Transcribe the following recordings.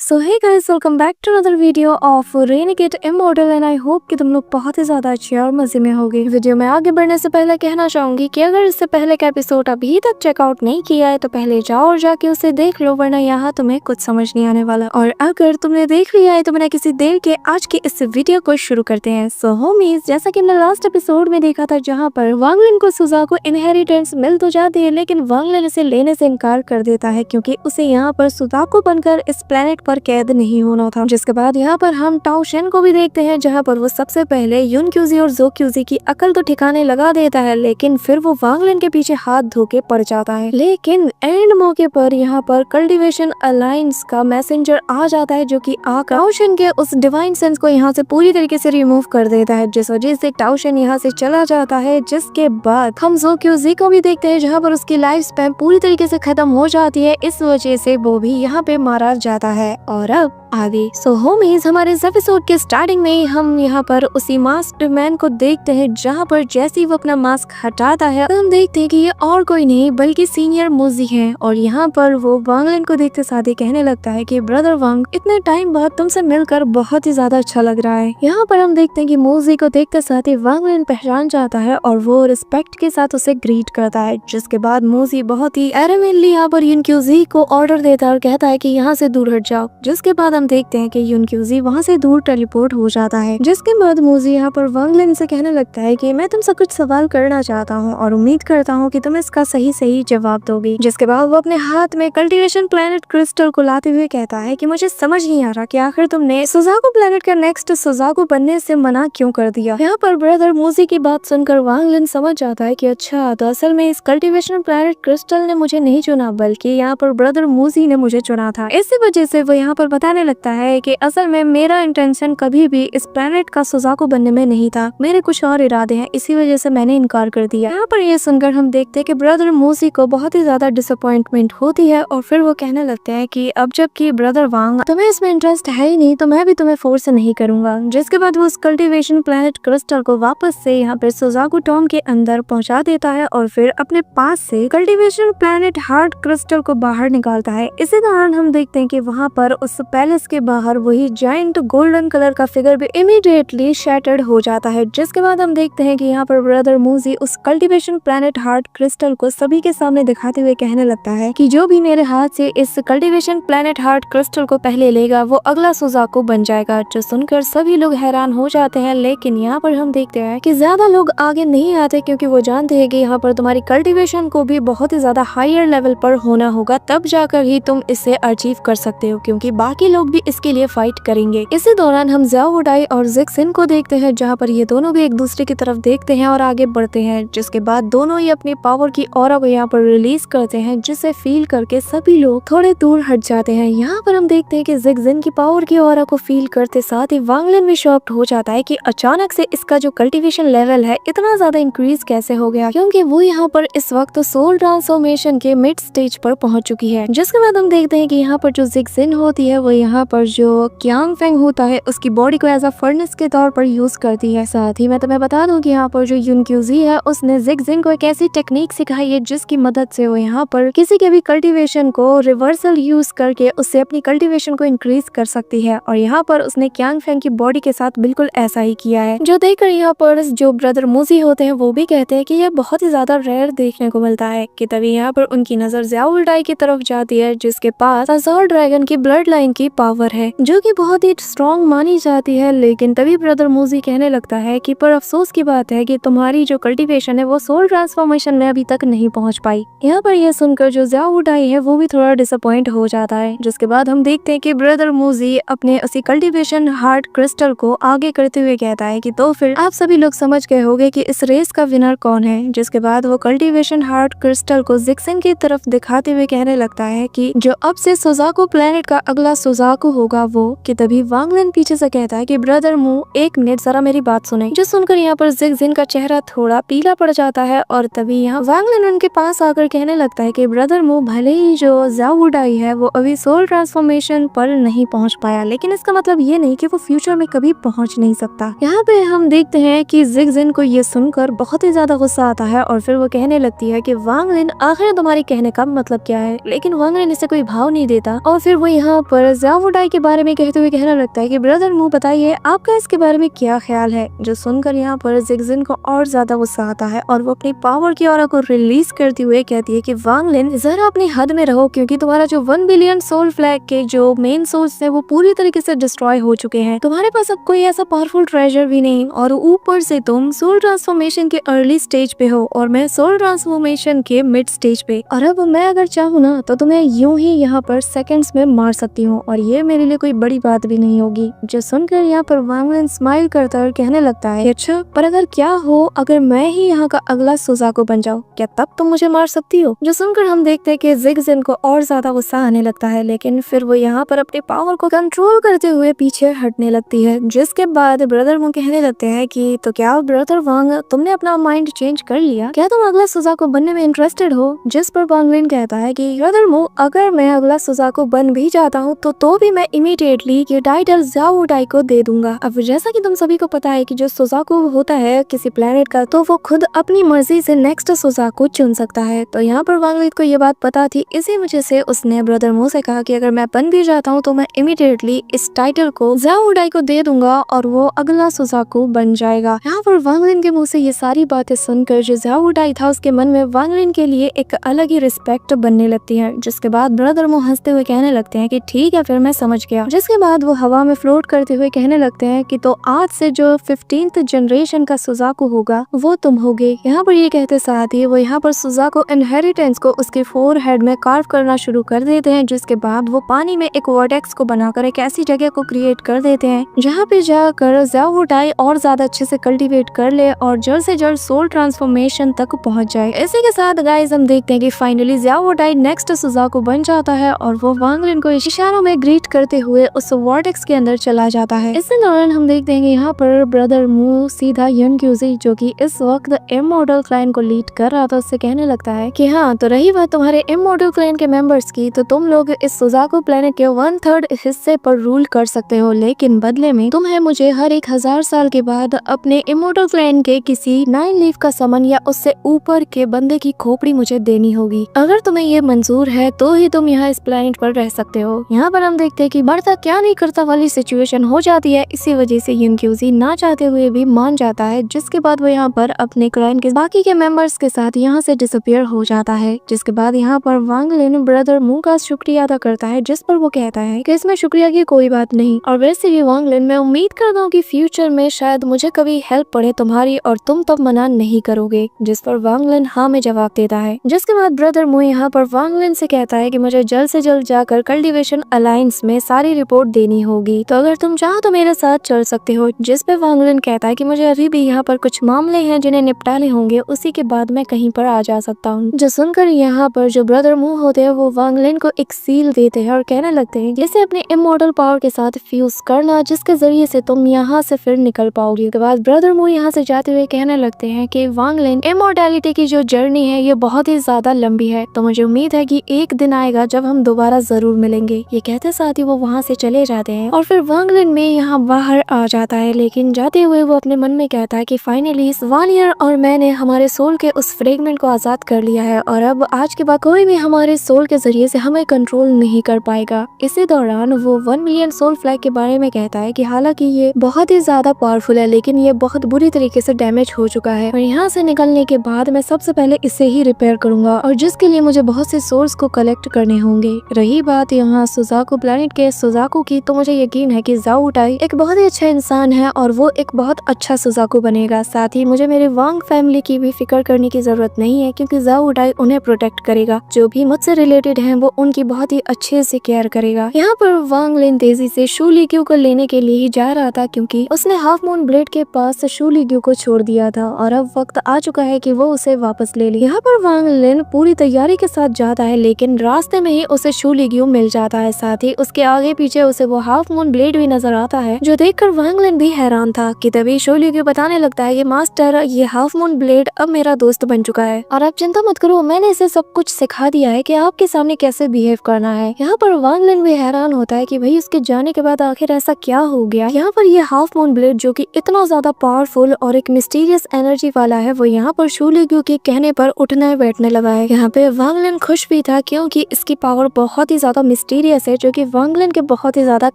So hey guys, welcome back to another video of Renegade Immortal and I hope कि तुम लोग बहुत ही ज्यादा अच्छे और मजे में होगे। वीडियो में आगे बढ़ने से पहले कहना चाहूंगी कि अगर इससे पहले का एपिसोड अभी तक चेकआउट नहीं किया है तो पहले जाओ और जाके उसे देख लो, वरना यहाँ तुम्हें कुछ समझ नहीं आने वाला। और अगर तुमने देख लिया है तो बिना किसी देर के आज की इस वीडियो को शुरू करते हैं। सो होमीज, जैसा कि हमने लास्ट एपिसोड में देखा था जहाँ पर वांग लिन को सुजा को इनहेरिटेंस मिल तो जाती है, लेकिन वांग लिन इसे लेने से इनकार कर देता है क्योंकि उसे यहाँ पर सुजाको बनकर इस प्लेनेट पर कैद नहीं होना था। जिसके बाद यहाँ पर हम टाओ शेन को भी देखते हैं जहाँ पर वो सबसे पहले युन क्यूजी और जो क्यूजी की अकल तो ठिकाने लगा देता है, लेकिन फिर वो वांग लिन के पीछे हाथ धो के पड़ जाता है। लेकिन एंड मौके पर यहाँ पर कल्टीवेशन अलायंस का मैसेंजर आ जाता है जो कि आकर टाओ शेन के उस डिवाइन सेंस को यहाँ से पूरी तरीके से रिमूव कर देता है, जिस वजह से टाओ शेन यहाँ से चला जाता है। जिसके बाद हम जो क्यूजी को भी देखते हैं जहाँ पर उसकी लाइफ स्पैन पूरी तरीके से खत्म हो जाती है, इस वजह से वो भी यहाँ पे मारा जाता है। और अब आगे सो होमीज, हमारे इस एपिसोड के स्टार्टिंग में हम यहाँ पर उसी मास्क्ड मैन को देखते हैं जहाँ पर जैसे ही वो अपना मास्क हटाता है तो हम देखते हैं कि ये और कोई नहीं बल्कि सीनियर मोजी है। और यहाँ पर वो वांग लिन को देखते साथ ही कहने लगता है कि ब्रदर वांग, इतने टाइम बाद तुमसे मिलकर बहुत ही ज्यादा अच्छा लग रहा है। यहाँ पर हम देखते हैं कि मोजी को देखते साथ ही वांग लिन पहचान जाता है और वो रिस्पेक्ट के साथ उसे ग्रीट करता है। जिसके बाद मोजी बहुत ही एरेमेंटली यहाँ पर युन क्यूजी को ऑर्डर देता है और कहता है कि यहाँ से दूर हट जाओ। जिसके बाद हम देखते हैं कि युन क्यूजी वहाँ से दूर टेलीपोर्ट हो जाता है। जिसके बाद मोजी यहाँ पर वांग लिन से कहने लगता है कि मैं तुमसे कुछ सवाल करना चाहता हूँ और उम्मीद करता हूँ कि तुम इसका सही जवाब दोगी। जिसके बाद वो अपने हाथ में कल्टीवेशन प्लेनेट क्रिस्टल को लाते हुए कहता है कि मुझे समझ नहीं आ रहा कि आखिर तुमने सुजाको प्लेनेट का नेक्स्ट सुजाको बनने से मना क्यों कर दिया। यहाँ पर ब्रदर मोजी की बात सुनकर वांग लिन समझ जाता है कि अच्छा, तो असल में इस कल्टीवेशन प्लेनेट क्रिस्टल ने मुझे नहीं चुना बल्कि यहाँ पर ब्रदर मोजी ने मुझे चुना था। इसी वजह से वो यहाँ पर बताने लगता है कि असल में मेरा इंटेंशन कभी भी इस प्लेनेट का सुजाको बनने में नहीं था, मेरे कुछ और इरादे हैं, इसी वजह से मैंने इनकार कर दिया। यहाँ पर ये सुनकर हम देखते हैं कि ब्रदर मोजी को बहुत ही ज्यादा डिसअपॉइंटमेंट होती है और फिर वो कहने लगते हैं कि अब जबकि ब्रदर वांग तुम्हें इसमें इंटरेस्ट है ही नहीं तो मैं भी तुम्हें फोर्स नहीं करूंगा। जिसके बाद वो उस कल्टीवेशन प्लेनेट क्रिस्टल को वापस से यहाँ पर सुजाको टॉम के अंदर पहुंचा देता है और फिर अपने पास से कल्टीवेशन प्लेनेट हार्ट क्रिस्टल को बाहर निकालता है। इसी दौरान हम देखते हैं कि वहाँ पर उस पैलेस के बाहर वही जायंट गोल्डन कलर का फिगर भी इमीडिएटली शैटर्ड हो जाता है। जिसके बाद हम देखते हैं कि यहाँ पर ब्रदर मोजी उस कल्टीवेशन प्लेनेट हार्ट क्रिस्टल को सभी के सामने दिखाते हुए कहने लगता है कि जो भी मेरे हाथ से इस कल्टीवेशन प्लेनेट हार्ट क्रिस्टल को पहले लेगा वो अगला सुजाको बन जाएगा। जो सुनकर सभी लोग हैरान हो जाते हैं, लेकिन यहाँ पर हम देखते हैं कि ज्यादा लोग आगे नहीं आते क्योंकि वो जानते हैं कि यहाँ पर तुम्हारी कल्टीवेशन को भी बहुत ही ज्यादा हायर लेवल पर होना होगा, तब जाकर ही तुम इसे अचीव कर सकते हो, क्योंकि बाकी लोग भी इसके लिए फाइट करेंगे। इसी दौरान हम ज़ाओ वुडाई और जिक्सिन को देखते हैं जहाँ पर ये दोनों भी एक दूसरे की तरफ देखते हैं और आगे बढ़ते हैं। जिसके बाद दोनों ही अपनी पावर की ऑरा को यहाँ पर रिलीज करते हैं, जिसे फील करके सभी लोग थोड़े दूर हट जाते हैं। यहाँ पर हम देखते हैं कि जिक्सिन की पावर की ऑरा को फील करते साथ ही वांग लिन भी शॉक्ड हो जाता है कि अचानक से इसका जो कल्टीवेशन लेवल है इतना ज्यादा इंक्रीज कैसे हो गया, क्योंकि वो यहाँ पर इस वक्त सोल ट्रांसफॉर्मेशन के मिड स्टेज पर पहुंच चुकी है। जिसके बाद हम देखते हैं कि यहाँ पर जो जिक्सिन होती है वो यहाँ पर जो क्यांग फेंग होता है उसकी बॉडी को एज अ फर्नेस के तौर पर यूज करती है। साथ ही मैं तुम्हें बता दूं कि यहाँ पर जो युन क्यूजी है उसने जिक्सिन को एक ऐसी टेक्निक सिखाई है जिसकी मदद से वो यहाँ पर किसी के भी कल्टीवेशन को रिवर्सल यूज करके उससे अपनी कल्टीवेशन को इंक्रीज कर सकती है। और यहाँ पर उसने क्यांग फेंग की बॉडी के साथ बिल्कुल ऐसा ही किया है, जो देखकर यहाँ पर जो ब्रदर मोजी होते हैं वो भी कहते हैं कि यह बहुत ही ज्यादा रेयर देखने को मिलता है। कि तभी यहाँ पर उनकी नजर ज़ाओ वुडाई की तरफ जाती है जिसके पास अज़ोर ड्रैगन की ब्लड लाइन की पावर है, जो कि बहुत ही स्ट्रॉन्ग मानी जाती है। लेकिन तभी ब्रदर मोजी कहने लगता है कि पर अफसोस की बात है कि तुम्हारी जो कल्टीवेशन है वो सोल ट्रांसफॉर्मेशन में अभी तक नहीं पहुंच पाई। यहाँ पर यह सुनकर जो ज़ाओ वुडाई है वो भी थोड़ा डिसअपॉइंट हो जाता है। जिसके बाद हम देखते हैं कि ब्रदर मोजी अपने उसी कल्टीवेशन हार्ट क्रिस्टल को आगे करते हुए कहता है कि तो फिर आप सभी लोग समझ गए होंगे कि इस रेस का विनर कौन है। जिसके बाद वो कल्टीवेशन हार्ट क्रिस्टल को जिक्सिन की तरफ दिखाते हुए कहने लगता है कि जो अब से सुजाको प्लेनेट का अगला सुजाको होगा वो। कि तभी वांग लिन पीछे से कहता है कि ब्रदर मू, एक मिनट जरा मेरी बात सुने। जो सुनकर यहाँ पर जिक्सिन का चेहरा थोड़ा पीला पड़ जाता है और तभी यहाँ वांग लिन उनके पास आकर कहने लगता है कि ब्रदर मू, भले ही जो ज़ाओ वुडाई है वो अभी सोल ट्रांसफॉर्मेशन पर नहीं पहुंच पाया, लेकिन इसका मतलब ये नहीं कि वो फ्यूचर में कभी पहुंच नहीं सकता। यहाँ पे हम देखते हैं कि जिक्सिन को ये सुनकर बहुत ही ज्यादा गुस्सा आता है और फिर वो कहने लगती है कि वांग लिन, आखिर तुम्हारी कहने का मतलब क्या है। लेकिन वांग लिन इसे कोई भाव नहीं देता और फिर वो यहाँ यहाँ पर ज़ावुडाई के बारे में कहते हुए कहना लगता है कि ब्रदर मू बताइए आपका इसके बारे में क्या ख्याल है। जो सुनकर यहाँ पर ज़िगजिन को और ज्यादा गुस्सा आता है और वो अपनी पावर की ऑरा को रिलीज करते हुए कहती है कि वांग लिन जरा अपनी हद में रहो, क्योंकि तुम्हारा जो 1 बिलियन सोल फ्लैग के जो मेन सोर्स है वो पूरी तरीके से डिस्ट्रॉय हो चुके हैं। तुम्हारे पास अब कोई ऐसा पावरफुल ट्रेजर भी नहीं और ऊपर से तुम सोल ट्रांसफॉर्मेशन के अर्ली स्टेज पे हो और मैं सोल ट्रांसफॉर्मेशन के मिड स्टेज पे, और अब मैं अगर चाहूँ ना तो तुम्हें यूं ही यहाँ पर सेकंड्स में मार सकती हूँ और ये मेरे लिए कोई बड़ी बात भी नहीं होगी। जो सुनकर यहाँ पर वांग लिन स्माइल करता और कहने लगता है अच्छा, पर अगर क्या हो अगर मैं ही यहाँ का अगला सुजाको बन जाऊँ, क्या तब तुम मुझे मार सकती हो। जो सुनकर हम देखते हैं कि ज़िगजिन को और ज्यादा गुस्सा आने लगता है, लेकिन फिर वो यहाँ पर अपने पावर को कंट्रोल करते हुए पीछे हटने लगती है। जिसके बाद ब्रदर मू कहने लगते हैं कि तो क्या ब्रदर वांग तुमने अपना माइंड चेंज कर लिया, क्या तुम अगला सुजाको बनने में इंटरेस्टेड हो। जिस पर वांग लिन कहता है कि ब्रदर मू अगर मैं अगला सुजाको बन भी जाता हूँ तो भी मैं इमीडिएटली ये टाइटल ज़ावुडाई को दे दूंगा। अब जैसा कि तुम सभी को पता है कि जो सुजाको होता है किसी प्लेनेट का तो वो खुद अपनी मर्जी से नेक्स्ट सुजाको चुन सकता है। तो यहाँ पर वांग लिन को ये बात पता थी, इसी वजह से उसने ब्रदर मू से कहा कि अगर मैं बन भी जाता हूँ तो मैं इमीडिएटली इस टाइटल को ज़ावुडाई को दे दूंगा और वो अगला सुजाको बन जाएगा। यहाँ पर वांग लिन के मुंह से ये सारी बातें सुनकर जो ज़ावुडाई था उसके मन में वांग लिन के लिए एक अलग ही रिस्पेक्ट बनने लगती है। जिसके बाद ब्रदर मू हंसते हुए कहने लगते हैं कि ठीक है फिर मैं समझ गया। जिसके बाद वो हवा में फ्लोट करते हुए कहने लगते हैं कि तो आज से जो 15th जनरेशन का सुजाको होगा वो तुम होगे। यहाँ पर ये कहते साथ ही वो यहाँ पर सुजाको इनहेरिटेंस को उसके फोरहेड में कार्व करना शुरू कर देते हैं। जिसके बाद वो पानी में एक वर्टेक्स को बनाकर एक ऐसी जगह को क्रिएट कर देते हैं जहाँ पे जाकर ज़ावुडाई और ज्यादा अच्छे से कल्टीवेट कर ले और जल्द से जल्द सोल ट्रांसफॉर्मेशन तक पहुँच जाए। इसी के साथ गाइस हम देखते हैं कि फाइनली ज़ावुडाई नेक्स्ट सुजाको बन जाता है और वो वांग लिन को इशारों में ग्रीट करते हुए उस वर्टेक्स के अंदर चला जाता है। इसी दौरान हम देखते हैं कि यहाँ पर ब्रदर मू सीधा यन क्यूजी जो कि इस वक्त इमॉर्टल क्लैन को लीड कर रहा था उससे कहने लगता है कि हाँ तो रही बात तुम्हारे इमॉर्टल क्लैन के मेंबर्स की, तो तुम लोग इस सुजाको प्लेनेट के 1/3 हिस्से पर रूल कर सकते हो, लेकिन बदले में तुम्हें मुझे हर 1000 साल के बाद अपने इमॉर्टल क्लैन के किसी 9 लीफ का समन या उससे ऊपर के बंदे की खोपड़ी मुझे देनी होगी। अगर तुम्हें ये मंजूर है तो ही तुम यहाँ इस प्लेनेट पर रह सकते हो। यहाँ पर हम देखते हैं कि बढ़ता क्या नहीं करता वाली सिचुएशन हो जाती है। इसी वजह से युनक्यूजी ना चाहते हुए भी मान जाता है। जिसके बाद वो यहाँ पर अपने क्लैन के बाकी के मेंबर्स के साथ यहाँ से डिसअपियर हो जाता है। जिसके बाद यहाँ पर वांग लिन ब्रदर मू का शुक्रिया अदा करता है, जिस पर वो कहता है कि इसमें शुक्रिया की कोई बात नहीं, और वैसे भी वांग लिन मैं उम्मीद करता हूँ कि फ्यूचर में शायद मुझे कभी हेल्प पड़े तुम्हारी और तुम तब मना नहीं करोगे। जिस पर वांग लिन हाँ में जवाब देता है। जिसके बाद ब्रदर मू यहाँ पर वांग लिन से कहता है कि मुझे जल्द से जल्द जाकर कल्टीवेशन अलायंस में सारी रिपोर्ट देनी होगी, तो अगर तुम चाहो तो मेरे साथ चल सकते हो। जिस पे वांग लिन कहता है कि मुझे अभी भी यहाँ पर कुछ मामले हैं जिन्हें निपटाने होंगे, उसी के बाद मैं कहीं पर आ जा सकता हूँ। जो सुनकर यहाँ पर जो ब्रदर मू होते हैं वो वांग लिन को एक सील देते हैं और कहने लगते हैं जैसे अपने इमॉर्टल पावर के साथ फ्यूज करना, जिसके जरिए से तुम यहाँ से फिर निकल पाओगे। उसके बाद ब्रदर मू यहाँ से जाते हुए कहने लगते हैं कि वांग लिन इमॉर्टैलिटी की जो जर्नी है ये बहुत ही ज्यादा लंबी है, तो मुझे उम्मीद है कि एक दिन आएगा जब हम दोबारा जरूर मिलेंगे। ये कहते साथ ही वो वहाँ से चले जाते हैं और फिर वांग लिन में यहाँ बाहर आ जाता है। लेकिन जाते हुए वो अपने मन में कहता है कि फाइनली वानियर और मैंने हमारे सोल के उस फ्रेगमेंट को आजाद कर लिया है और अब आज के बाद कोई भी हमारे सोल के जरिए से हमें कंट्रोल नहीं कर पाएगा। इसी दौरान वो 1 मिलियन सोल फ्लैग के बारे में कहता है कि हालांकि ये बहुत ही ज्यादा पावरफुल है लेकिन ये बहुत बुरी तरीके से डैमेज हो चुका है और यहाँ से निकलने के बाद मैं सबसे पहले इसे ही रिपेयर करूंगा और जिसके लिए मुझे बहुत से सोर्स को कलेक्ट करने होंगे। रही बात यहाँ सुजाको प्लेनेट के सुजाको की, तो मुझे यकीन है कि ज़ावुडाई एक बहुत ही अच्छा इंसान है और वो एक बहुत अच्छा सुजाको बनेगा। साथ ही मुझे मेरे वांग फैमिली की भी फिक्र करने की जरूरत नहीं है क्योंकि ज़ावुडाई उन्हें प्रोटेक्ट करेगा। जो भी मुझसे रिलेटेड हैं वो उनकी बहुत ही अच्छे से केयर करेगा। यहाँ पर वांग लिन तेजी से शू लिग्यू को लेने के लिए ही जा रहा था क्योंकि उसने हाफ मून ब्लेड के पास शू लिग्यू को छोड़ दिया था और अब वक्त आ चुका है कि वो उसे वापस ले ले। यहाँ पर वांग लिन पूरी तैयारी के साथ जाता है लेकिन रास्ते में ही उसे शू लिग्यू मिल जाता है। साथ ही उसके आगे पीछे उसे वो हाफ मून ब्लेड भी नजर आता है जो देखकर वांग लिन भी हैरान था कि तभी शू लिग्यू बताने लगता है कि मास्टर ये हाफ मून ब्लेड अब मेरा दोस्त बन चुका है और आप चिंता मत करो, मैंने इसे सब कुछ सिखा दिया है कि आपके सामने कैसे बिहेव करना है। यहाँ पर वांग लिन भी हैरान होता है कि भाई उसके जाने के बाद आखिर ऐसा क्या हो गया। यहाँ पर ये हाफ मून ब्लेड जो कि इतना ज्यादा पावरफुल और एक मिस्टीरियस एनर्जी वाला है वो यहाँ पर शू लिग्यू के कहने पर उठने बैठने लगा है। यहाँ पे वांग लिन खुश भी था क्योंकि इसकी पावर बहुत ही ज्यादा मिस्टीरियस सीरियस है जो कि वांगलिन के बहुत ही ज्यादा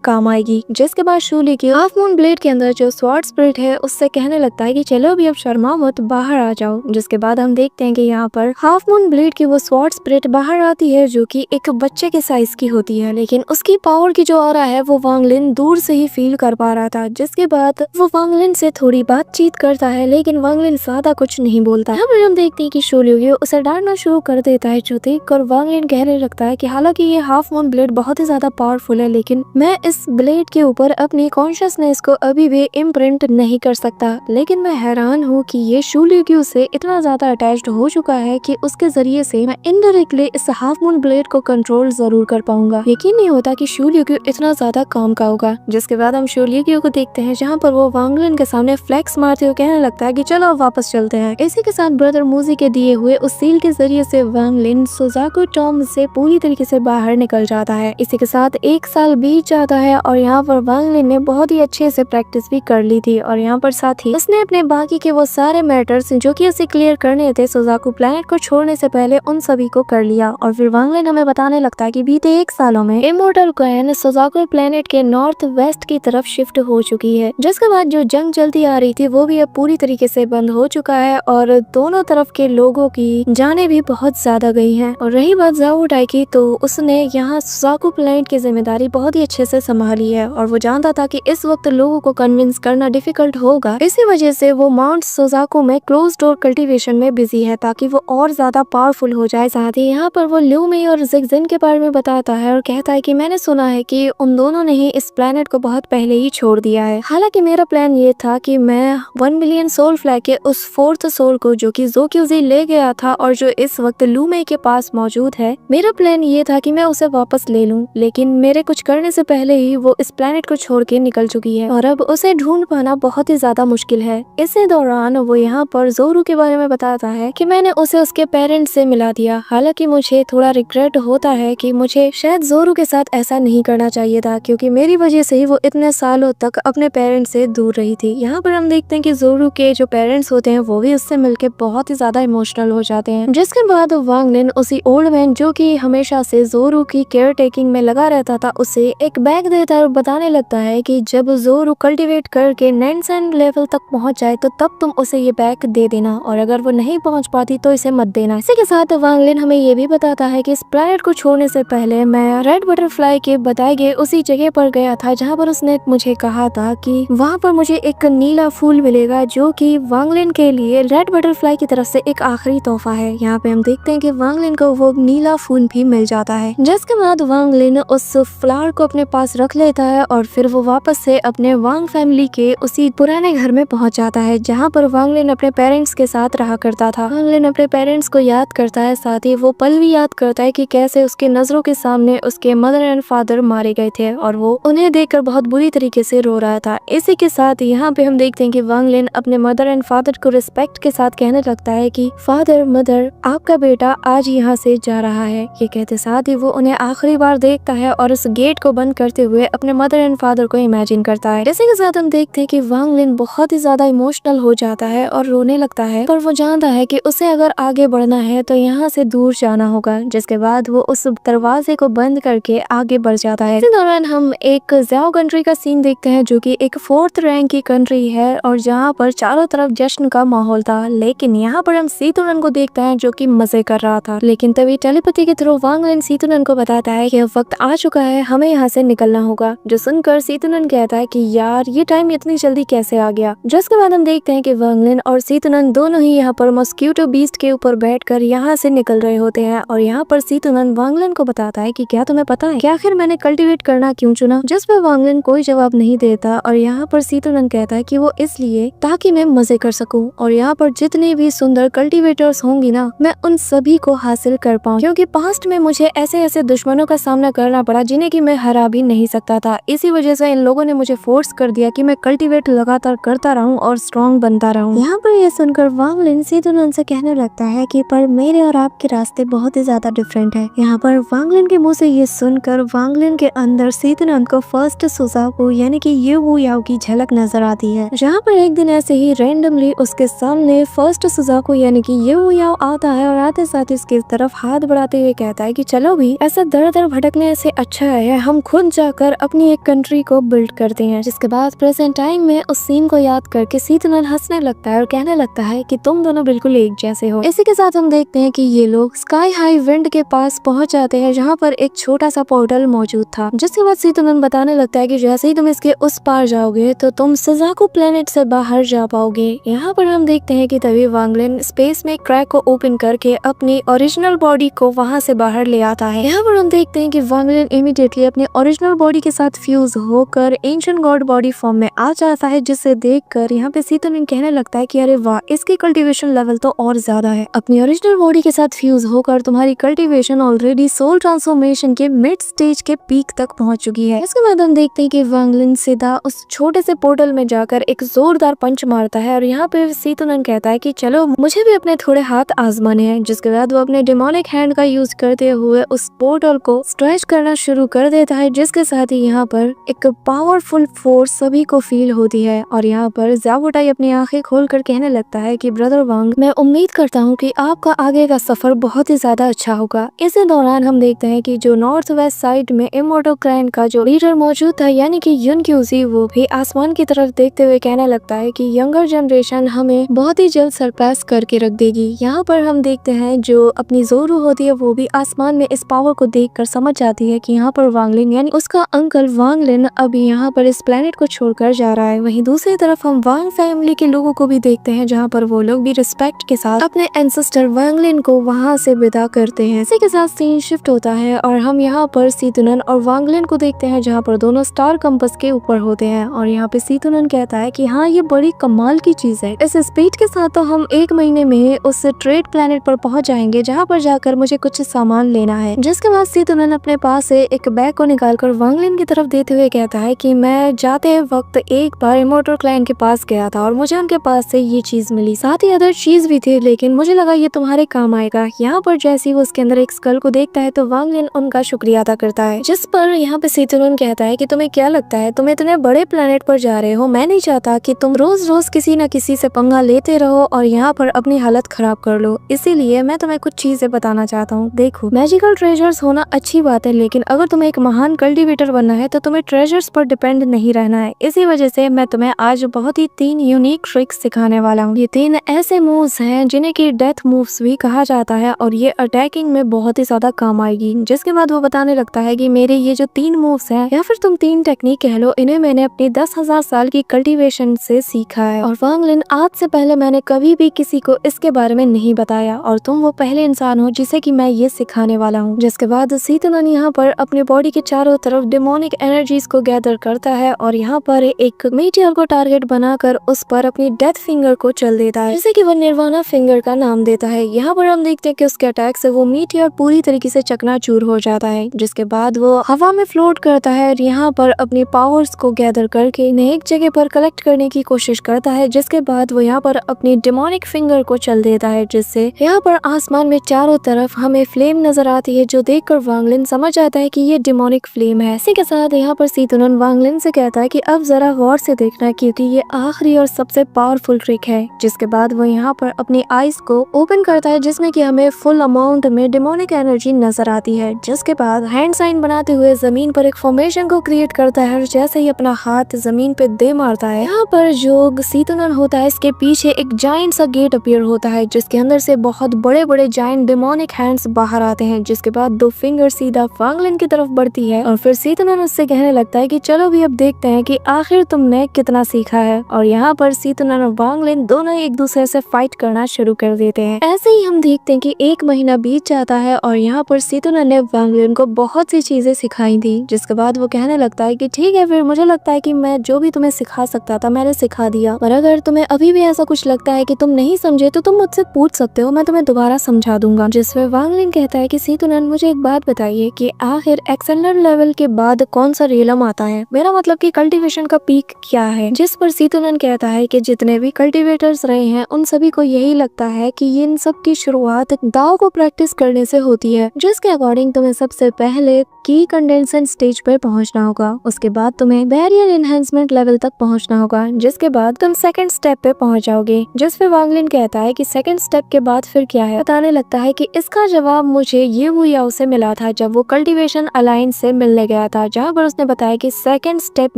काम आएगी। जिसके बाद शू ल्यूक्यू हाफ मून ब्लेड के अंदर जो स्वॉर्ड स्पिरिट है उससे कहने लगता है कि चलो अभी अब शर्मा मत, बाहर आ जाओ। जिसके बाद हम देखते हैं कि यहाँ पर हाफ मून ब्लेड की वो स्वॉर्ड स्पिरिट बाहर आती है जो कि एक बच्चे के साइज की होती है, लेकिन उसकी पावर की जो ऑरा है वो वांगलिन दूर से ही फील कर पा रहा था। जिसके बाद वो वांगलिन से थोड़ी बातचीत करता है, लेकिन वांगलिन ज्यादा कुछ नहीं बोलता। यहाँ पर हम देखते हैं कि शू ल्यूक्यू उसे डांटना शुरू कर देता है, जो देखकर वांगलिन कहने लगता है कि हालांकि ये हाफ मून ब्लेड बहुत ही ज्यादा पावरफुल है, लेकिन मैं इस ब्लेड के ऊपर अपनी कॉन्शियसनेस को अभी भी इम्प्रिंट नहीं कर सकता। लेकिन मैं हैरान हूँ कि ये शू ल्यूक्यू से इतना ज्यादा अटैच्ड हो चुका है कि उसके जरिए से मैं इनडायरेक्टली इस हाफ मून ब्लेड को कंट्रोल जरूर कर पाऊंगा। यकीन नहीं होता कि शू ल्यूक्यू इतना ज्यादा काम का होगा। जिसके बाद हम शू ल्यूक्यू को देखते हैं जहाँ पर वो वांगलिन के सामने फ्लेक्स मारते हुए कहने लगता है कि चलो अब वापस चलते हैं। इसी के साथ ब्रदर मूजी के दिए हुए उस सील के जरिए से वांगलिन सुजाकू टॉम से पूरी तरीके से बाहर निकल जाता है। इसी के साथ 1 साल बीत जाता है और यहाँ पर वांगलिन ने बहुत ही अच्छे से प्रैक्टिस भी कर ली थी और यहाँ पर साथ ही उसने अपने बाकी के वो सारे मैटर्स जो कि उसे क्लियर करने थे सुजाकू प्लेनेट को छोड़ने से पहले उन सभी को कर लिया। और फिर वांगलिन हमें बताने लगता है कि बीते 1 सालों में इमोर्टल क्वेन सुजाकू प्लेनेट के नॉर्थ वेस्ट की तरफ शिफ्ट हो चुकी है। जिसके बाद जो जंग चलती आ रही थी वो भी अब पूरी तरीके से बंद हो चुका है और दोनों तरफ के लोगों की जाने भी बहुत ज्यादा गई हैं। और रही बात ज़ाओ टाई की, तो उसने यहाँ सुजाकू प्लेनेट की जिम्मेदारी बहुत ही अच्छे से संभाली है और वो जानता था कि इस वक्त लोगों को कन्विंस करना डिफिकल्ट होगा। इसी वजह से वो माउंट सुजाकू में क्लोज डोर कल्टीवेशन में बिजी है ताकि वो और ज्यादा पावरफुल हो जाए। साथ ही यहाँ पर वो ल्यू मेई और जिगजिन के बारे में बताता है और कहता है कि मैंने सुना है कि उन दोनों ने ही इस प्लेनेट को बहुत पहले ही छोड़ दिया है। हालांकि मेरा प्लान ये था कि मैं 1 मिलियन सोल फ्लैग के उस 4th सोल को जो कि ज़ो क्यूज़ी ले गया था और जो इस वक्त लू मेई के पास मौजूद है, मेरा प्लान ये था कि मैं उसे वापस ले लूं। लेकिन मेरे कुछ करने से पहले ही वो इस प्लेनेट को छोड़ के निकल चुकी है और अब उसे ढूंढ पाना बहुत ही ज्यादा मुश्किल है। इसी दौरान वो यहाँ पर जोरू के बारे में बताता है कि मैंने उसे उसके पेरेंट्स से मिला दिया। हालांकि मुझे थोड़ा रिग्रेट होता है कि मुझे शायद जोरू के साथ ऐसा नहीं करना चाहिए था, क्योंकि मेरी वजह से ही वो इतने सालों तक अपने पेरेंट्स से दूर रही थी। यहाँ पर हम देखते हैं कि जोरू के जो पेरेंट्स होते हैं वो भी उससे मिलके बहुत ही ज्यादा इमोशनल हो जाते हैं। जिसके बाद वांगलिन उसी ओल्ड मैन जो कि हमेशा से जोरू की केयर टेकिंग में लगा रहता था उसे एक बैग देता है और बताने लगता है कि जब जोरू कल्टीवेट करके नैनसेन लेवल तक पहुंच जाए तो तब तुम उसे ये बैग दे देना, और अगर वो नहीं पहुंच पाती तो इसे मत देना। इसी के साथ वांगलिन हमें ये भी बताता है कि इस प्लैनेट को छोड़ने से पहले मैं रेड बटरफ्लाई के बताए गए उसी जगह पर गया था जहाँ पर उसने मुझे कहा था कि वहाँ पर मुझे एक नीला फूल मिलेगा जो कि वांगलिन के लिए रेड बटरफ्लाई की तरफ से एक आखिरी तोहफा है। यहाँ पे हम देखते हैं कि वांगलिन को वो नीला फूल भी मिल जाता है। जिसके बाद वांगलिन उस फ्लावर को अपने पास रख लेता है और फिर वो वापस से अपने वांग फैमिली के उसी पुराने घर में पहुंच जाता है जहाँ पर वांगलिन अपने पेरेंट्स के साथ रहा करता था। वांगलिन अपने पेरेंट्स को याद करता है, साथ ही वो पल भी याद करता है कि कैसे उसके नजरों के सामने उसके मदर एंड फादर मारे गए थे और वो उन्हें देखकर बहुत बुरी तरीके से रो रहा था। इसी के साथ यहाँ पे हम देखते हैं कि वांगलिन अपने मदर एंड फादर को रिस्पेक्ट के साथ कहने लगता है कि फादर मदर आपका बेटा आज यहाँ से जा रहा है। ये कहते साथ ही वो उन्हें आखिरी बार देखता है और उस गेट को बंद करते हुए अपने मदर एंड फादर को इमेजिन करता है। जैसे के साथ हम देखते हैं कि वांगलिन बहुत ही ज्यादा इमोशनल हो जाता है और रोने लगता है, पर वो जानता है कि उसे अगर आगे बढ़ना है तो यहाँ से दूर जाना होगा। जिसके बाद वो उस दरवाजे को बंद करके आगे बढ़ जाता है। इसी दौरान हम एक ज़ाओ कंट्री का सीन देखते हैं जो कि एक 4th रैंक की कंट्री है और जहाँ पर चारों तरफ जश्न का माहौल था। लेकिन यहाँ पर हम सीतुनन को देखते हैं जो कि मजे कर रहा था। लेकिन तभी टेलीपैथी के थ्रू वांगलिन सीतुनन को बताता है कि अब वक्त आ चुका है, हमें यहाँ से निकलना होगा। जो सुनकर सीतुनन कहता है कि यार ये टाइम इतनी जल्दी कैसे आ गया। जिसके बाद हम देखते हैं कि वांगलिन और सीतुनन दोनों ही यहाँ पर मॉस्क्यूटो बीस्ट के ऊपर बैठकर यहाँ से निकल रहे होते हैं और यहाँ पर सीतुनन वांगलिन को बताता है कि क्या तुम्हें पता है कि आखिर मैंने कल्टीवेट करना क्यों चुना। जिस पर वांगलिन कोई जवाब नहीं देता और यहाँ पर सीतुनन कहता है कि वो इसलिए ताकि मैं मजे कर सकूं और यहाँ पर जितने भी सुंदर कल्टीवेटर्स होंगी ना मैं उन सभी को हासिल कर पाऊं, क्योंकि पास्ट में मुझे ऐसे ऐसे दुश्मनों का सामना करना पड़ा जिन्हें कि मैं हरा भी नहीं सकता था। इसी वजह से इन लोगों ने मुझे फोर्स कर दिया कि मैं कल्टीवेट लगातार करता रहूं और स्ट्रॉन्ग बनता रहूं। यहाँ पर ये सुनकर वांगलिन सीतुनन से कहने लगता है कि पर मेरे और आपके रास्ते बहुत ही ज्यादा डिफरेंट है। यहाँ पर वांगलिन के मुंह से ये सुनकर वांगलिन के अंदर सीतुनन को फर्स्ट सुजाकू यानी कि ये वो याओ की झलक नजर आती है। जहाँ पर एक दिन ऐसे ही रैंडमली उसके सामने फर्स्ट सुजाकू यानी कि ये वो याओ आता है और आते साथ इसकी तरफ हाथ बढ़ाते हुए कहता है कि चलो भी। ऐसा दर इधर भटकने से अच्छा है हम खुद जाकर अपनी एक कंट्री को बिल्ड करते हैं। जिसके बाद प्रेजेंट टाइम में उस सीन को याद करके सीतुनन हंसने लगता है और कहने लगता है कि तुम दोनों बिल्कुल एक जैसे हो। इसी के साथ हम देखते हैं कि ये लोग स्काई हाई विंड के पास पहुंच जाते हैं जहाँ पर एक छोटा सा पोर्टल मौजूद था। जिसके बाद सीतुनन बताने लगता है कि जैसे ही तुम इसके उस पार जाओगे तो तुम सजाको प्लेनेट से बाहर जा पाओगे। यहाँ पर हम देखते हैं कि तभी वांग लिन स्पेस में क्रैक को ओपन करके अपनी ओरिजिनल बॉडी को वहाँ से बाहर ले आता है। यहाँ पर हम देखते हैं कि वांग लिन इमीडिएटली अपनी ओरिजिनल बॉडी के साथ फ्यूज होकर एंशिएंट गॉड बॉडी फॉर्म में आ जाता है, जिसे देखकर यहाँ पे सीतुनन कहने लगता है कि अरे वाह, इसकी कल्टीवेशन लेवल तो और ज्यादा है। अपनी ओरिजिनल बॉडी के साथ फ्यूज होकर तुम्हारी कल्टीवेशन ऑलरेडी सोल ट्रांसफॉर्मेशन के मिड स्टेज के पीक तक पहुंच चुकी है। इसके बाद हम देखते हैं कि वांग लिन सीधा उस छोटे से पोर्टल में जाकर एक जोरदार पंच मारता है और यहाँ पे सीतुनन कहता है कि चलो मुझे भी अपने थोड़े हाथ आजमाने हैं। जिसके बाद वो अपने डेमोनिक हैंड का यूज करते हुए उस पोर्टल को स्ट्रेच करना शुरू कर देता है, जिसके साथ ही यहाँ पर एक पावरफुल फोर्स सभी को फील होती है। और यहाँ पर ज़्याओ वुटाई अपनी आंखें खोलकर कहने लगता है कि ब्रदर वांग, मैं उम्मीद करता हूँ कि आपका आगे का सफर बहुत ही ज्यादा अच्छा होगा। इसी दौरान हम देखते हैं कि जो नॉर्थ वेस्ट साइड में इमोर्टल क्लैन का जो लीडर मौजूद था यानी कि युन क्यूजी, वो भी आसमान की तरफ देखते हुए कहने लगता है कि यंगर जनरेशन हमें बहुत ही जल्द सरपास करके रख देगी। यहाँ पर हम देखते हैं जो अपनी जोरू होती है वो भी आसमान में इस पावर को देखकर समझ जाती है कि यहाँ पर वांग लिन यानी उसका अंकल वांग लिन अभी यहाँ पर इस प्लेनेट को छोड़कर जा रहा है। वहीं दूसरी तरफ हम वांग फैमिली के लोगों को भी देखते हैं जहाँ पर वो लोग भी रिस्पेक्ट के साथ अपने एंसेस्टर वांग लिन को वहाँ से विदा करते हैं। इसी के साथ सीन शिफ्ट होता है और हम यहाँ पर सीतुनन और वांग लिन को देखते हैं जहाँ पर दोनों स्टार कंपस के ऊपर होते हैं। और यहाँ पे सीतुनन कहता है कि हाँ, ये बड़ी कमाल की चीज है। इस स्पीड के साथ तो हम 1 महीने में उस ट्रेड प्लेनेट पर पहुंच जाएंगे जहाँ पर जाकर मुझे कुछ सामान लेना है। जिसके बाद सीतुनन अपने पास से एक बैग को निकालकर वांग लिन की तरफ देते हुए कहता है कि मैं जाते वक्त एक बार इमोर्टल क्लैन के पास गया था और मुझे उनके पास से ये चीज मिली, साथ ही अदर चीज भी थी, लेकिन मुझे लगा ये तुम्हारे काम आएगा। यहाँ पर जैसे ही वो उसके अंदर एक स्कल को देखता है तो वांग लिन उनका शुक्रिया अदा करता है। जिस पर यहाँ पे सीतुनन कहता है कि तुम्हें क्या लगता है, तुम इतने बड़े प्लेनेट पर जा रहे हो, मैं नहीं चाहता कि तुम रोज रोज किसी न किसी से पंगा लेते रहो और यहाँ पर अपनी हालत खराब कर लो। इसीलिए मैं तुम्हें कुछ चीजें बताना चाहता हूँ। देखो, मैजिकल ट्रेजर्स होना अच्छी बात है, लेकिन अगर तुम्हें एक महान कल्टीवेटर बनना है तो तुम्हें ट्रेजर्स पर डिपेंड नहीं रहना है। इसी वजह से मैं तुम्हें आज बहुत ही 3 यूनिक ट्रिक्स सिखाने वाला हूँ। ये 3 ऐसे मूव्स हैं जिन्हें की डेथ मूव्स भी कहा जाता है और ये अटैकिंग में बहुत ही ज्यादा काम आएगी। जिसके बाद वो बताने लगता है कि मेरे ये जो 3 मूव्स हैं या फिर तुम 3 टेक्निक कह लो, इन्हें मैंने अपनी 10,000 साल की कल्टीवेशन से सीखा है और वांग लिन, आज से पहले मैंने कभी भी किसी को इसके बारे में नहीं बताया और तुम वो पहले इंसान हो जिसे कि मैं ये सिखाने वाला हूँ। जिसके बाद सीतुनन यहाँ पर अपने बॉडी के चारों तरफ डेमोनिक एनर्जीज को गैदर करता है और यहाँ पर एक मीटियर को टारगेट बनाकर उस पर अपनी डेथ फिंगर को चल देता है, जिसे कि वो निर्वाणा फिंगर का नाम देता है। यहाँ पर हम देखते हैं कि उसके अटैक से वो मीटियर पूरी तरीके से चकनाचूर हो जाता है। जिसके बाद वो हवा में फ्लोट करता है और यहाँ पर अपनी पावर्स को गैदर करके इन्हें एक जगह पर कलेक्ट करने की कोशिश करता है। जिसके बाद वो यहाँ पर अपनी डेमोनिक फिंगर को चल देता है, जिससे यहाँ पर आसमान में चारों तरफ हमें फ्लेम नजर आती है, जो देखकर वांग लिन समझ आता है कि ये डेमोनिक फ्लेम है। इसी के साथ यहाँ पर सीतुनन वांग लिन से कहता है कि अब जरा गौर से देखना क्योंकि ये आखिरी और सबसे पावरफुल ट्रिक है। जिसके बाद वो यहाँ पर अपनी आईज को ओपन करता है जिसमें कि हमें फुल अमाउंट में डेमोनिक एनर्जी नजर आती है। जिसके बाद हैंड साइन बनाते हुए जमीन पर एक फॉर्मेशन को क्रिएट करता है और जैसे ही अपना हाथ जमीन पे दे मारता है, यहाँ पर जो सीतुनन होता है इसके पीछे एक जायंट सा गेट अपीयर होता है जिसके अंदर से बहुत बड़े बड़े जायंट डेमोनिक हैंड्स बाहर आते हैं। जिसके बाद 2 फिंगर सीधा वांग लिन की तरफ बढ़ती है और फिर सीतुनन उससे कहने लगता है कि चलो भी अब देखते हैं कि आखिर तुमने कितना सीखा है। और यहाँ पर सीतुनन और वांग लिन दोनों एक दूसरे से फाइट करना शुरू कर देते हैं। ऐसे ही हम देखते हैं कि 1 महीना बीत जाता है और यहाँ पर सीतुनन ने वांग लिन को बहुत सी चीजें सिखाई थी। जिसके बाद वो कहने लगता है कि ठीक है, फिर मुझे लगता है कि मैं जो भी तुम्हें सिखा सकता था मैंने सिखा दिया, और अगर तुम्हें अभी भी ऐसा कुछ लगता है कि तुम नहीं समझे तो तुम मुझसे पूछ सकते हो, मैं तुम्हें दोबारा समझा दूंगा। जिसमें वांग लिन कहता है कि सीतुनन, मुझे एक बात बताइए कि आखिर एक्सेलेंट लेवल के बाद कौन सा रियलम आता है, मेरा मतलब कि कल्टीवेशन का पीक क्या है। जिस पर सीतुनन कहता है कि जितने भी कल्टीवेटर्स रहे हैं उन सभी को यही लगता है कि इन सब की शुरुआत दाव को प्रैक्टिस करने से होती है, जिसके अकॉर्डिंग तुम्हें सबसे पहले की कंडेंसेशन स्टेज पर पहुंचना होगा, उसके बाद तुम्हें बैरियर एनहांसमेंट लेवल तक पहुंचना होगा, जिसके बाद तुम सेकंड स्टेप पे पहुंच जाओगे। जिस पे वांग लिन कहता है कि सेकंड स्टेप के बाद फिर क्या है, बताने लगता है कि इसका जवाब मुझे ये वो या उसे मिला था जब वो कल्टीवेशन अलायंस से मिलने गया था, जहाँ पर उसने बताया कि सेकंड स्टेप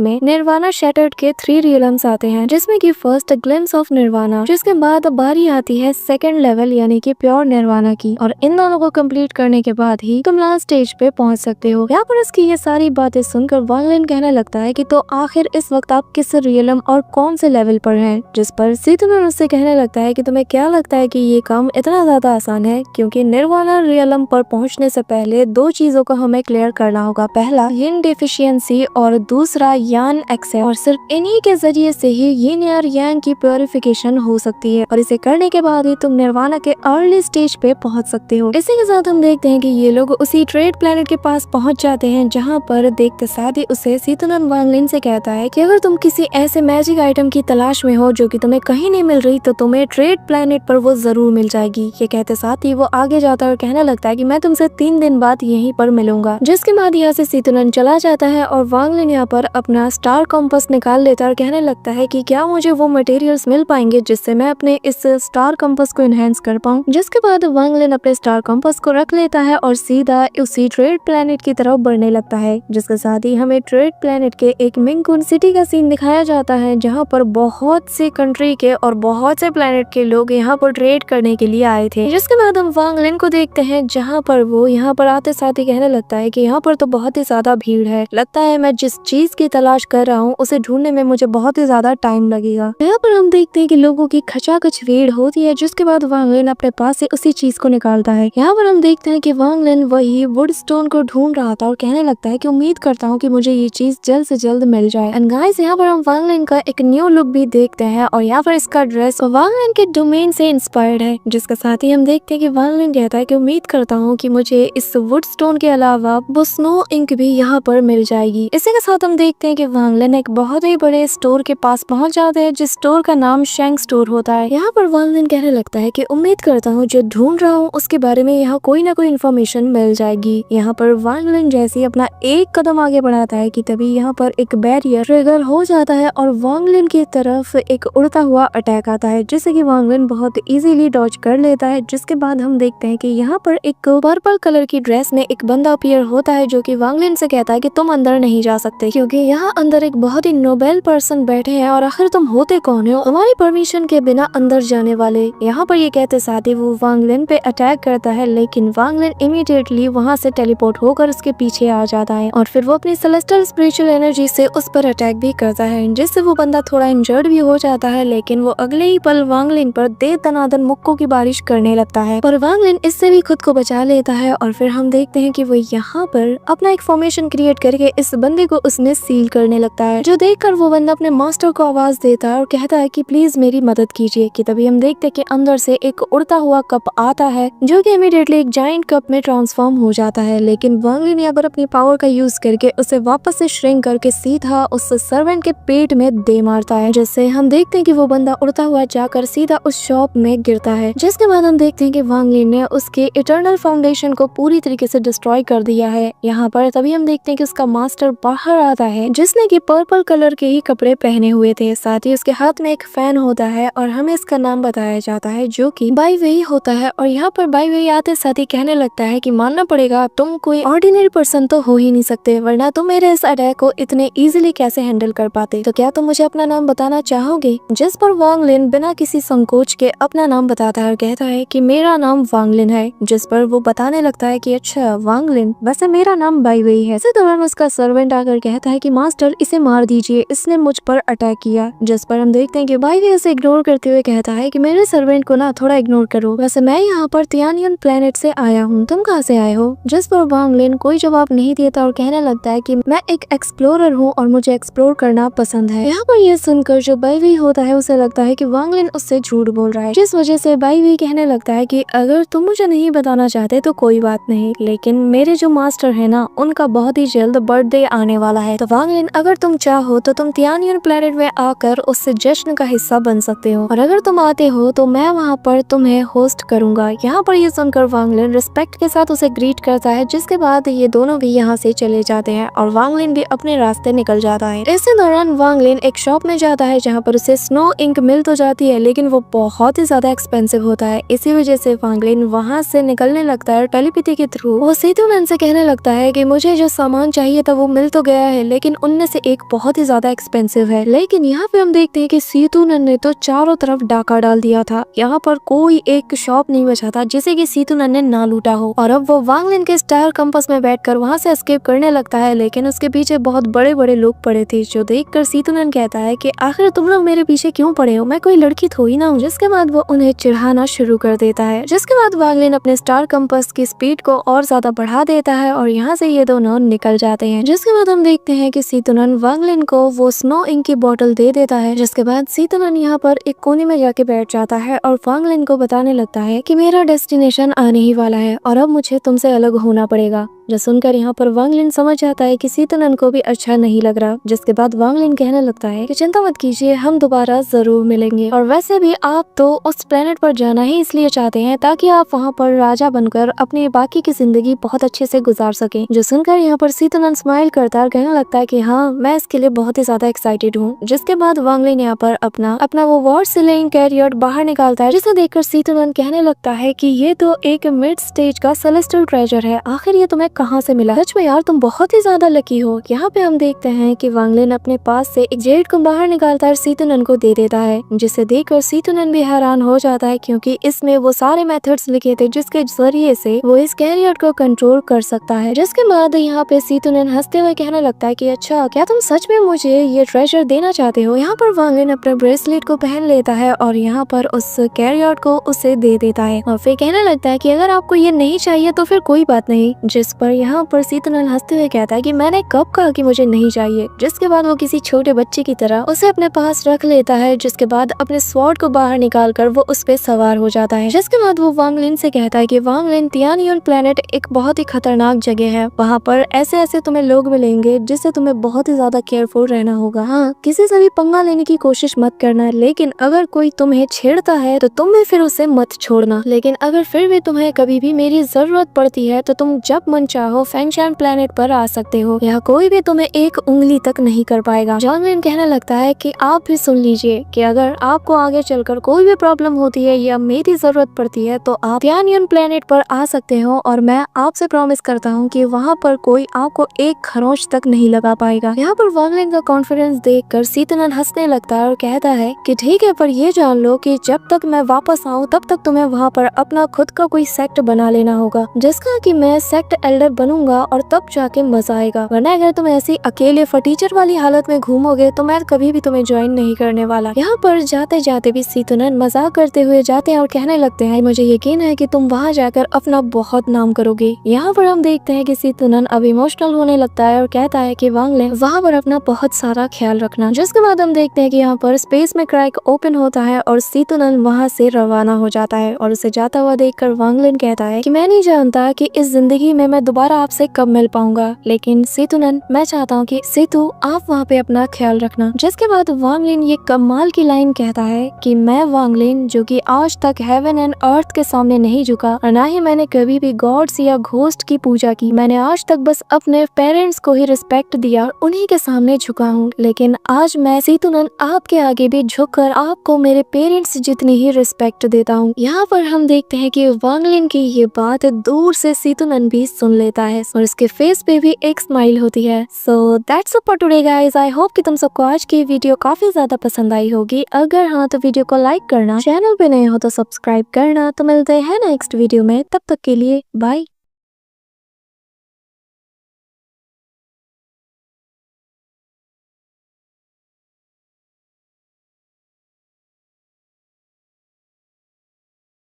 में निर्वाणा शैटर्ड के 3 रियल्म्स आते हैं, जिसमें कि फर्स्ट ग्लिम्स ऑफ निर्वाणा, जिसके बाद बारी आती है सेकंड लेवल यानी कि प्योर निर्वाणा की। और इन दोनों को कंप्लीट करने के बाद ही तुम लास्ट स्टेज पे पहुंच सकते हो। यहाँ पर उसकी ये सारी बातें सुनकर वांग लिन कहने लगता है कि तो आखिर इस वक्त आप किस रियलम और कौन से लेवल पर हैं? जिस पर सीतुनन उससे कहने लगता है कि तुम्हें क्या लगता है कि ये काम इतना ज्यादा आसान है? क्योंकि निर्वाणा रियलम पर पहुंचने से पहले 2 चीजों को हमें क्लियर करना होगा। पहला यिन डेफिशिएंसी और दूसरा यान एक्सेस, और सिर्फ इन्हीं के जरिए से ही यिन और यांग की प्योरिफिकेशन हो सकती है, और इसे करने के बाद ही तुम निर्वाणा के अर्ली स्टेज पे पहुंच सकते हो। इसी के साथ हम देखते हैं कि ये लोग उसी ट्रेड प्लेनेट के पास पहुंच जाते हैं, जहां पर देखते साथ ही उसे सीतुनन वांग लिन से कहता है कि अगर तुम किसी ऐसे मैजिक आइटम की तलाश में हो जो कि तुम्हें कहीं नहीं मिल रही, तो तुम्हें ट्रेड प्लेनेट पर वो जरूर मिल जाएगी। ये कहते साथ ही वो आगे जाता है और कहने लगता है कि मैं तुमसे 3 दिन बाद यहीं पर मिलूंगा। जिसके बाद यहाँ से सीतुनन चला जाता है और वांग लिन यहाँ पर अपना स्टार कॉम्पस निकाल लेता है और कहने लगता है कि क्या मुझे वो मटेरियल्स मिल पाएंगे जिससे मैं अपने इस स्टार कॉम्पस को इनहेंस कर पाऊँ। जिसके बाद वांग लिन अपने स्टार कॉम्पस को रख लेता है और सीधा उसी ट्रेड प्लेनेट की तरफ बढ़ने लगता है। जिसके साथ ही हमें ट्रेड प्लेनेट के एक मिंगकुन सिटी का सीन दिखाया जाता है, जहाँ पर बहुत से कंट्री के और बहुत से प्लेनेट के लोग यहाँ पर ट्रेड करने के लिए आए थे। जिसके बाद हम वांग लिन को देखते हैं, जहाँ पर वो यहाँ पर आते साथ ही कहने लगता है कि यहाँ पर तो बहुत ही ज्यादा भीड़ है, लगता है मैं जिस चीज की तलाश कर रहा हूँ उसे ढूंढने में मुझे बहुत ही ज्यादा टाइम लगेगा। यहाँ पर हम देखते हैं कि लोगों की खचाखच भीड़ होती है। जिसके बाद वांग लिन अपने पास से उसी चीज को निकालता है। यहाँ पर हम देखते हैं कि वांग लिन वही वुड स्टोन को ढूंढ रहा था और कहने लगता है कि उम्मीद करता हूँ कि मुझे ये चीज जल्द से जल्द मिल जाए। एंड गाइस, यहाँ पर हम वांग लिन का एक न्यू लुक भी देखते हैं और यहाँ पर इसका ड्रेस वांग लिन के डोमेन से इंस्पायर्ड है। जिसके साथ ही हम देखते हैं कि वांग लिन कहता है कि उम्मीद करता हूँ कि मुझे इस वुड स्टोन के अलावा वो स्नो इंक भी यहाँ पर मिल जाएगी। इसी के साथ हम देखते हैं कि वांग लिन एक बहुत ही बड़े स्टोर के पास पहुंच जाते हैं, जिस स्टोर का नाम शेंग स्टोर होता है। यहाँ पर वांग लिन कहने लगता है कि उम्मीद करता हूँ जो ढूंढ रहा हूँ उसके बारे में यहाँ कोई ना कोई इन्फॉर्मेशन मिल जाएगी। यहाँ पर वांग लिन जैसे अपना एक कदम आगे बढ़ाता है कि तभी यहाँ पर एक बैरियर ट्रिगर हो जाता है और वांग लिन की तरफ एक उड़ता हुआ अटैक आता है, जिससे कि वांग लिन बहुत इजीली डॉज कर लेता है। जिसके बाद हम देखते हैं कि यहाँ पर एक पर्पल कलर की ड्रेस में एक बंदा अपीयर होता है, जो कि वांग लिन से कहता है कि तुम अंदर नहीं जा सकते क्योंकि यहाँ अंदर एक बहुत ही नोबेल पर्सन बैठे हैं और आखिर तुम होते कौन हो हमारी परमिशन के बिना अंदर जाने वाले। यहाँ पर ये कहते साथ ही वो वांग लिन पे अटैक करता है, लेकिन वांग लिन इमीडिएटली वहाँ से टेलीपोर्ट होकर उसके पीछे आ जाता है और फिर वो अपनी सेलेस्टियल स्पिरिचुअल एनर्जी से उस पर अटैक भी करता है, जिससे वो बंदा थोड़ा इंजर्ड भी हो जाता है। लेकिन वो अगले ही पल वांग लिन पर दे दनादन मुक्कों की बारिश करने लगता है और वांग लिन इससे भी खुद को बचा लेता है। और फिर हम देखते हैं कि वो यहाँ पर अपना एक फॉर्मेशन क्रिएट करके इस बंदे को उसमें सील करने लगता है, जो देखकर वो बंदा अपने मास्टर को आवाज देता है और कहता है कि प्लीज मेरी मदद कीजिए। कि तभी हम देखते हैं कि अंदर से एक उड़ता हुआ कप आता है, जो कि इमीडिएटली एक जायंट कप में ट्रांसफॉर्म हो जाता है। लेकिन वांग लिन यहाँ पर अपनी पावर का यूज करके उसे वापस से श्रिंक करके सीधा उस सर्वेंट के पेट में दे मारता है, जिससे हम देखते हैं कि वो बंदा उड़ता हुआ जाकर सीधा उस शॉप में गिरता है। जिसके बाद हम देखते हैं कि वांग लिन ने उसके इटर्नल फाउंडेशन को पूरी तरीके से डिस्ट्रॉय कर दिया है। यहाँ पर तभी हम देखते हैं कि उसका मास्टर बाहर आता है, जिसने कि पर्पल कलर के ही कपड़े पहने हुए थे। साथ ही उसके हाथ में एक फैन होता है और हमें इसका नाम बताया जाता है, जो कि बाई वेई होता है। और यहाँ पर बाई वेई आते साथ ही कहने लगता है कि मानना पड़ेगा तुम कोई ऑर्डिनरी पर्सन तो हो ही नहीं सकते, वरना तुम मेरे इस अटैक को इतने इजीली कैसे हैंडल कर पाते। तो क्या तुम मुझे अपना नाम बताना चाहोगे? जिस पर वांग लिन बिना किसी संकोच के अपना नाम बताता है और कहता है कि मेरा नाम वांग लिन है। जिस पर वो बताने लगता है कि अच्छा वांग लिन, वैसे मेरा नाम बाई वेई है। इसी दौरान उसका सर्वेंट आकर कहता है कि मास्टर इसे मार दीजिए, इसने मुझ पर अटैक किया। जिस पर हम देखते हैं कि बाई वेई उसे इग्नोर करते हुए कहता है कि मेरे सर्वेंट को ना थोड़ा इग्नोर करो, वैसे मैं यहाँ पर तियानियन प्लेनेट से आया हूँ, तुम कहाँ से आए हो? जिस पर वांग लिन कोई जवाब नहीं देता और कहने लगता है कि मैं एक एक्सप्लोरर हूँ और मुझे एक्सप्लोर करना पसंद है। यहाँ पर यह सुनकर जो बाई वेई होता है उसे लगता है कि वांग लिन उससे झूठ बोल रहा है, जिस वजह से बाई वेई कहने लगता है कि अगर तुम मुझे नहीं बताना चाहते तो कोई बात नहीं, लेकिन मेरे जो मास्टर है ना उनका बहुत ही जल्द बर्थडे आने वाला है। तो वांग लिन अगर तुम चाहो तो तुम तियानियन प्लेनेट में आकर उससे जश्न का हिस्सा बन सकते हो, और अगर तुम आते हो तो मैं वहाँ पर तुम्हें होस्ट करूंगा। यहाँ पर ये सुनकर वांग लिन रिस्पेक्ट के साथ उसे ग्रीट करता है, जिसके बाद ये दोनों भी यहाँ से चले जाते हैं और वांग लिन भी अपने रास्ते निकल जाता है। इसी दौरान वांग लिन एक शॉप में जाता है, जहाँ पर उसे स्नो इंक मिल तो जाती है, लेकिन वो बहुत ही ज्यादा एक्सपेंसिव होता है। इसी वजह से वांग लिन वहाँ से निकलने लगता है। टेलीपैथी के थ्रू वो सीतुनन से कहने लगता है कि मुझे जो सामान चाहिए था वो मिल तो गया है, लेकिन उनमें से एक बहुत ही ज्यादा एक्सपेंसिव है। लेकिन यहाँ पे हम देखते हैं कि सीतुनन ने तो चारों तरफ डाका डाल दिया था, यहाँ पर कोई एक शॉप नहीं बचा था जिसे कि सीतुनन ने ना लूटा हो। और अब वो वांग लिन के स्टार कंपास में बैठकर वहाँ से एस्केप करने लगता है, लेकिन उसके पीछे बहुत बड़े बड़े लोग पड़े थे, जो देखकर सीतुनन कहता है कि आखिर तुम लोग मेरे पीछे क्यों पड़े हो, मैं कोई लड़की थोड़ी ना हूँ। जिसके बाद वो उन्हें चिढ़ाना शुरू कर देता है। जिसके बाद वांग लिन अपने स्टार कंपास की स्पीड को और ज्यादा बढ़ा देता है और यहाँ से ये दोनों निकल जाते हैं। जिसके बाद हम देखते हैं कि सीतुनन वांग लिन को वो स्नो इंक की बोतल दे देता है। जिसके बाद सीतुनन यहाँ पर एक कोने में जाके बैठ जाता है और वांग लिन को बताने लगता है कि मेरा डेस्टिनेशन आने ही वाला है और अब मुझे तुमसे अलग होना पड़ेगा। जो सुनकर यहाँ पर वांग लिन समझ जाता है कि सीतुनन को भी अच्छा नहीं लग रहा। जिसके बाद वांग लिन कहने लगता है कि चिंता मत कीजिए, हम दोबारा जरूर मिलेंगे, और वैसे भी आप तो उस प्लेनेट पर जाना ही इसलिए चाहते हैं ताकि आप वहाँ पर राजा बनकर अपनी बाकी की जिंदगी बहुत अच्छे से गुजार सकें। जो सुनकर यहाँ पर सीतुनन स्माइल करता है, कहने लगता है कि हाँ, मैं इसके लिए बहुत ही ज्यादा एक्साइटेड हूँ। जिसके बाद वांग लिन यहाँ पर अपना वो वॉर सिलेइंग कैरियर बाहर निकालता है, जिसे देखकर सीतुनन कहने लगता है कि ये तो एक मिड स्टेज का सेलेस्टियल ट्रेजर है, आखिर ये तुम्हें कहाँ से मिला? सच में यार, तुम बहुत ही ज्यादा लकी हो। यहाँ पे हम देखते हैं कि वांग लिन अपने पास से एक जेड को बाहर निकालता है, सीतुनन को दे देता है, जिसे देखकर सीतुनन भी हैरान हो जाता है, क्योंकि इसमें वो सारे मेथड्स लिखे थे जिसके जरिए से वो इस कैरियर को कंट्रोल कर सकता है। जिसके बाद यहाँ पे सीतुनन हंसते हुए कहने लगता है कि अच्छा, क्या तुम सच में मुझे ये ट्रेजर देना चाहते हो? यहाँ पर वांग लिन अपने ब्रेसलेट को पहन लेता है और यहाँ पर उस कैरियर को उसे दे देता है और फिर कहने लगता है कि अगर आपको ये नहीं चाहिए तो फिर कोई बात नहीं। जिस पर यहाँ पर सीतुनन हंसते हुए कहता है कि मैंने कब कहा कि मुझे नहीं चाहिए। जिसके बाद वो किसी छोटे बच्चे की तरह उसे अपने पास रख लेता है। जिसके बाद अपने स्वॉर्ड को बाहर निकाल कर वो उस पे सवार हो जाता है। जिसके बाद वो वांग लिन से कहता है कि वांग लिन, तियानियन प्लेनेट एक बहुत ही खतरनाक जगह है, वहाँ पर ऐसे ऐसे तुम्हें लोग मिलेंगे जिससे तुम्हें बहुत ही ज्यादा केयरफुल रहना होगा। हाँ, किसी से भी पंगा लेने की कोशिश मत करना, लेकिन अगर कोई तुम्हें छेड़ता है तो तुम भी फिर उसे मत छोड़ना। लेकिन अगर फिर भी तुम्हें कभी भी मेरी जरूरत पड़ती है तो तुम जब मन चाहो फैंगशैन प्लेनेट पर आ सकते हो, यहाँ कोई भी तुम्हें एक उंगली तक नहीं कर पाएगा। वांग लिन कहने लगता है कि आप भी सुन लीजिए कि अगर आपको आगे चलकर कोई भी प्रॉब्लम होती है या मेरी जरूरत पड़ती है तो आप तियानियन प्लेनेट पर आ सकते हो, और मैं आपसे प्रॉमिस करता हूँ कि वहाँ पर कोई आपको एक खरोंच तक नहीं लगा पाएगा। यहाँ पर वांग लिन का कॉन्फिडेंस देखकर सीतुनन हंसने लगता है और कहता है कि ठीक है, पर ये जान लो कि जब तक मैं वापस आऊँ तब तक तुम्हें वहाँ पर अपना खुद का कोई सेक्ट बना लेना होगा, जिसका कि मैं सेक्ट एल्डर बनूंगा, और तब जाके मजा आएगा। वरना अगर तुम ऐसी अकेले फटीचर वाली हालत में घूमोगे तो मैं कभी भी तुम्हें ज्वाइन नहीं करने वाला। यहाँ पर जाते जाते भी सीतुनन मजाक करते हुए जाते हैं और कहने लगते हैं, मुझे यकीन है कि तुम वहाँ जाकर अपना बहुत नाम करोगे। यहाँ पर हम देखते हैं कि सीतुनन अब इमोशनल होने लगता है और कहता है कि वांग लिन, वहाँ पर अपना बहुत सारा ख्याल रखना। जिसके बाद हम देखते हैं कि यहाँ पर स्पेस में क्रैक ओपन होता है और सीतुनन वहाँ से रवाना हो जाता है, और उसे जाता हुआ देखकर वांग लिन कहता है कि मैं नहीं जानता कि इस जिंदगी में मैं दोबारा आपसे कब मिल पाऊंगा, लेकिन सीतुनन, मैं चाहता हूँ कि सीतू, आप वहाँ पे अपना ख्याल रखना। जिसके बाद वांग लिन ये कमाल की लाइन कहता है कि मैं वांग लिन, जो कि आज तक हेवन एंड अर्थ के सामने नहीं झुका, और ना ही मैंने कभी भी गॉड्स या घोस्ट की पूजा की, मैंने आज तक बस अपने पेरेंट्स को ही रिस्पेक्ट दिया, उन्हीं के सामने झुका हूँ, लेकिन आज मैं सीतुनन आपके आगे भी झुककर आपको मेरे पेरेंट्स जितनी ही रिस्पेक्ट देता हूँ। यहाँ पर हम देखते हैं कि वांग लिन की ये बात दूर से सीतुनन भी सुन लेता है और इसके फेस पे भी एक स्माइल होती है। So that's it for today guys. I hope कि तुम सबको आज की वीडियो काफी ज्यादा पसंद आई होगी। अगर हाँ तो वीडियो को लाइक करना, चैनल पे नए हो तो सब्सक्राइब करना। तो मिलते हैं नेक्स्ट वीडियो में, तब तक के लिए बाय।